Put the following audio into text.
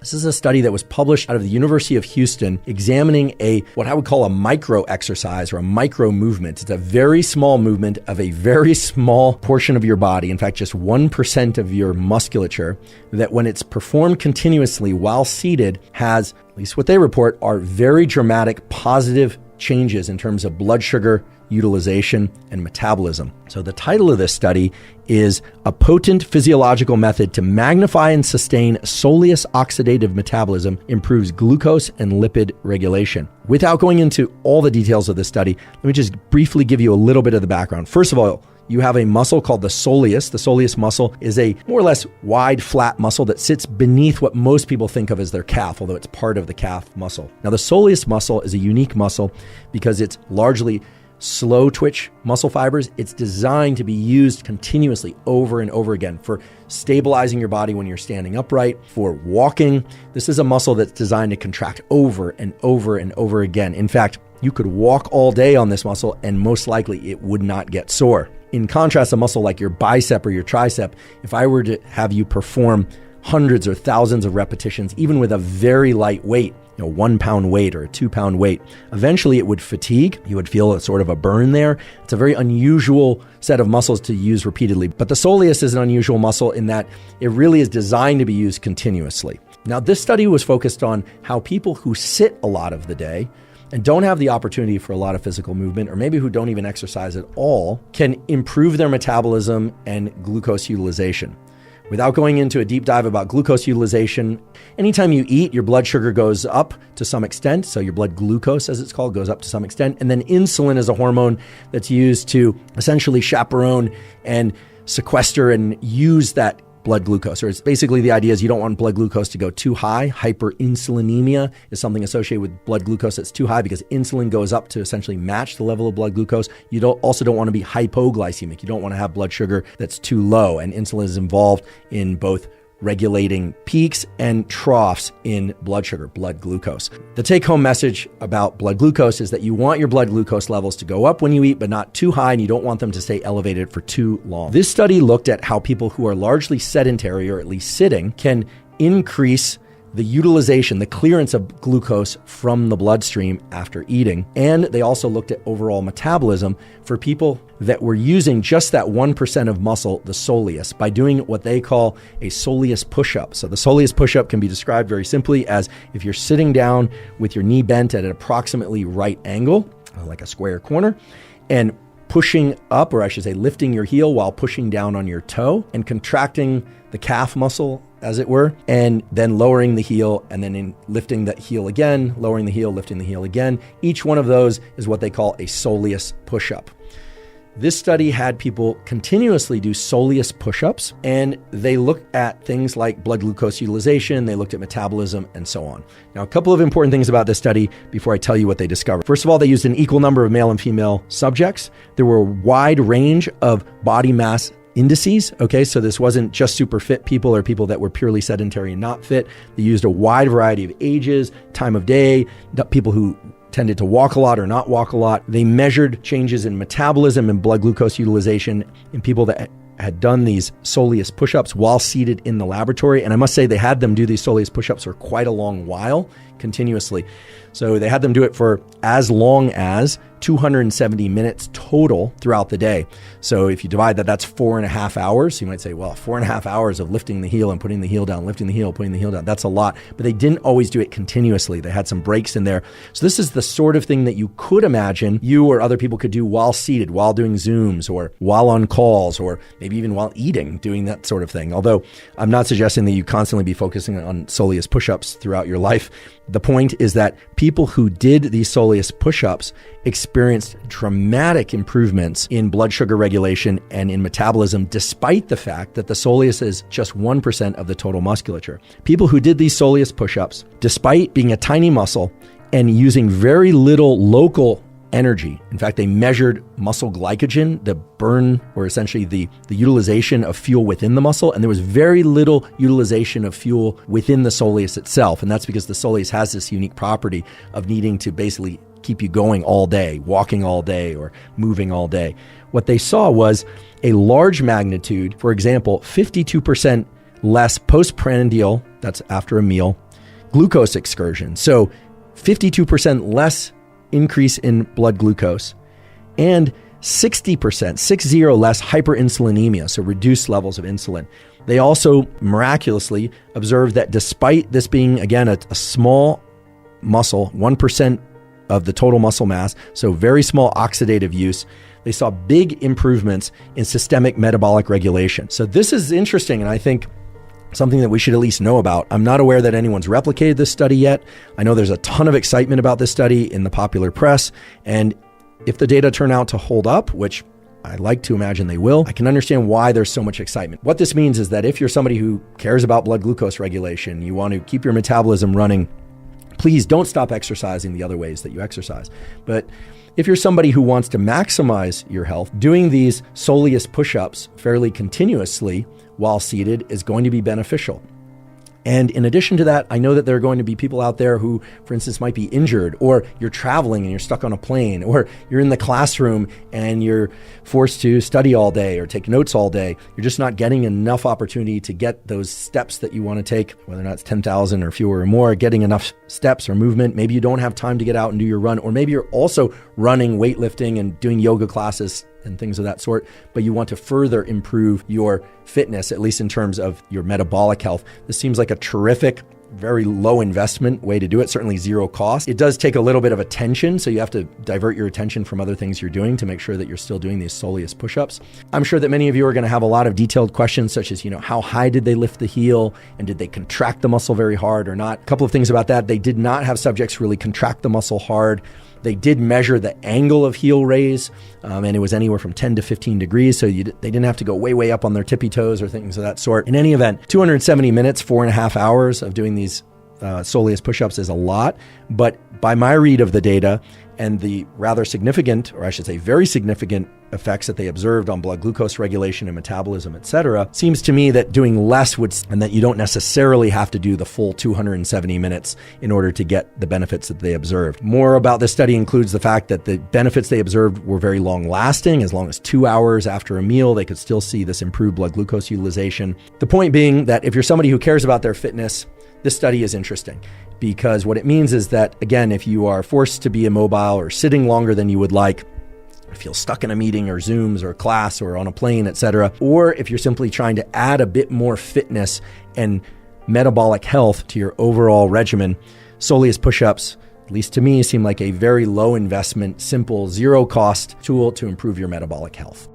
This is a study that was published out of the University of Houston examining what I would call a micro exercise or a micro movement. It's a very small movement of a very small portion of your body, in fact, just 1% of your musculature, that when it's performed continuously while seated has, at least what they report, are very dramatic positive changes in terms of blood sugar utilization and metabolism. So the title of this study is A Potent Physiological Method to Magnify and Sustain Soleus Oxidative Metabolism Improves Glucose and Lipid Regulation. Without going into all the details of this study, let me just briefly give you a little bit of the background. First of all, you have a muscle called the soleus. The soleus muscle is a more or less wide, flat muscle that sits beneath what most people think of as their calf, although it's part of the calf muscle. Now, the soleus muscle is a unique muscle because it's largely slow twitch muscle fibers. It's designed to be used continuously over and over again for stabilizing your body when you're standing upright, for walking. This is a muscle that's designed to contract over and over and over again. In fact, you could walk all day on this muscle and most likely it would not get sore. In contrast, a muscle like your bicep or your tricep, if I were to have you perform hundreds or thousands of repetitions, even with a very light weight, 1 pound weight or a 2 pound weight, eventually it would fatigue. You would feel a sort of a burn there. It's a very unusual set of muscles to use repeatedly. But the soleus is an unusual muscle in that it really is designed to be used continuously. Now, this study was focused on how people who sit a lot of the day and don't have the opportunity for a lot of physical movement, or maybe who don't even exercise at all, can improve their metabolism and glucose utilization. Without going into a deep dive about glucose utilization, anytime you eat, your blood sugar goes up to some extent. So your blood glucose, as it's called, goes up to some extent. And then insulin is a hormone that's used to essentially chaperone and sequester and use that blood glucose. Or it's basically the idea is you don't want blood glucose to go too high. Hyperinsulinemia is something associated with blood glucose that's too high because insulin goes up to essentially match the level of blood glucose. You also don't want to be hypoglycemic. You don't want to have blood sugar that's too low. And insulin is involved in both regulating peaks and troughs in blood sugar, blood glucose. The take-home message about blood glucose is that you want your blood glucose levels to go up when you eat, but not too high, and you don't want them to stay elevated for too long. This study looked at how people who are largely sedentary, or at least sitting, can increase the utilization, the clearance of glucose from the bloodstream after eating. And they also looked at overall metabolism for people that were using just that 1% of muscle, the soleus, by doing what they call a soleus push-up. So the soleus push-up can be described very simply as if you're sitting down with your knee bent at an approximately right angle, like a square corner, and pushing up, or I should say lifting your heel while pushing down on your toe and contracting the calf muscle, as it were, and then lowering the heel and then lifting that heel again, lowering the heel, lifting the heel again. Each one of those is what they call a soleus push-up. This study had people continuously do soleus push-ups, and they looked at things like blood glucose utilization, they looked at metabolism, and so on. Now, a couple of important things about this study before I tell you what they discovered. First of all, they used an equal number of male and female subjects. There were a wide range of body mass indices. Okay, so this wasn't just super fit people or people that were purely sedentary and not fit. They used a wide variety of ages, time of day, people who tended to walk a lot or not walk a lot. They measured changes in metabolism and blood glucose utilization in people that had done these soleus push-ups while seated in the laboratory. And I must say they had them do these soleus push-ups for quite a long while, continuously. So they had them do it for as long as 270 minutes total throughout the day. So if you divide that, that's 4.5 hours. You might say, well, 4.5 hours of lifting the heel and putting the heel down, lifting the heel, putting the heel down. That's a lot. But they didn't always do it continuously. They had some breaks in there. So this is the sort of thing that you could imagine you or other people could do while seated, while doing Zooms, or while on calls, or maybe even while eating, doing that sort of thing. Although I'm not suggesting that you constantly be focusing on soleus push-ups throughout your life. The point is that people who did these soleus push-ups experienced dramatic improvements in blood sugar regulation and in metabolism, despite the fact that the soleus is just 1% of the total musculature. People who did these soleus push-ups, despite being a tiny muscle and using very little local energy. In fact, they measured muscle glycogen, the burn, or essentially the utilization of fuel within the muscle, and there was very little utilization of fuel within the soleus itself. And that's because the soleus has this unique property of needing to basically keep you going all day, walking all day, or moving all day. What they saw was a large magnitude, for example, 52% less postprandial, that's after a meal, glucose excursion. So 52% less increase in blood glucose and 60% less hyperinsulinemia, so reduced levels of insulin. They also miraculously observed that despite this being, again, a small muscle, 1% of the total muscle mass, so very small oxidative use, they saw big improvements in systemic metabolic regulation. So this is interesting, and I think something that we should at least know about. I'm not aware that anyone's replicated this study yet. I know there's a ton of excitement about this study in the popular press, and if the data turn out to hold up, which I like to imagine they will, I can understand why there's so much excitement. What this means is that if you're somebody who cares about blood glucose regulation, you want to keep your metabolism running, please don't stop exercising the other ways that you exercise. But if you're somebody who wants to maximize your health, doing these soleus push-ups fairly continuously while seated is going to be beneficial. And in addition to that, I know that there are going to be people out there who, for instance, might be injured, or you're traveling and you're stuck on a plane, or you're in the classroom and you're forced to study all day or take notes all day. You're just not getting enough opportunity to get those steps that you want to take, whether or not it's 10,000 or fewer or more, getting enough steps or movement. Maybe you don't have time to get out and do your run, or maybe you're also running, weightlifting, and doing yoga classes and things of that sort, but you want to further improve your fitness, at least in terms of your metabolic health. This seems like a terrific, very low investment way to do it, certainly zero cost. It does take a little bit of attention, so you have to divert your attention from other things you're doing to make sure that you're still doing these soleus push-ups. I'm sure that many of you are going to have a lot of detailed questions, such as, how high did they lift the heel, and did they contract the muscle very hard or not? A couple of things about that. They did not have subjects really contract the muscle hard. They did measure the angle of heel raise, and it was anywhere from 10 to 15 degrees, so they didn't have to go way up on their tippy toes or things of that sort. In any event, 270 minutes, 4.5 hours of doing these soleus push-ups is a lot, but by my read of the data and the rather significant, or I should say very significant, effects that they observed on blood glucose regulation and metabolism, etc., seems to me that doing less and that you don't necessarily have to do the full 270 minutes in order to get the benefits that they observed. More about this study includes the fact that the benefits they observed were very long lasting. As long as 2 hours after a meal, they could still see this improved blood glucose utilization. The point being that if you're somebody who cares about their fitness, this study is interesting, because what it means is that, again, if you are forced to be immobile or sitting longer than you would like, if you're stuck in a meeting or Zooms or class or on a plane, etc., or if you're simply trying to add a bit more fitness and metabolic health to your overall regimen, soleus push-ups, at least to me, seem like a very low investment, simple, zero cost tool to improve your metabolic health.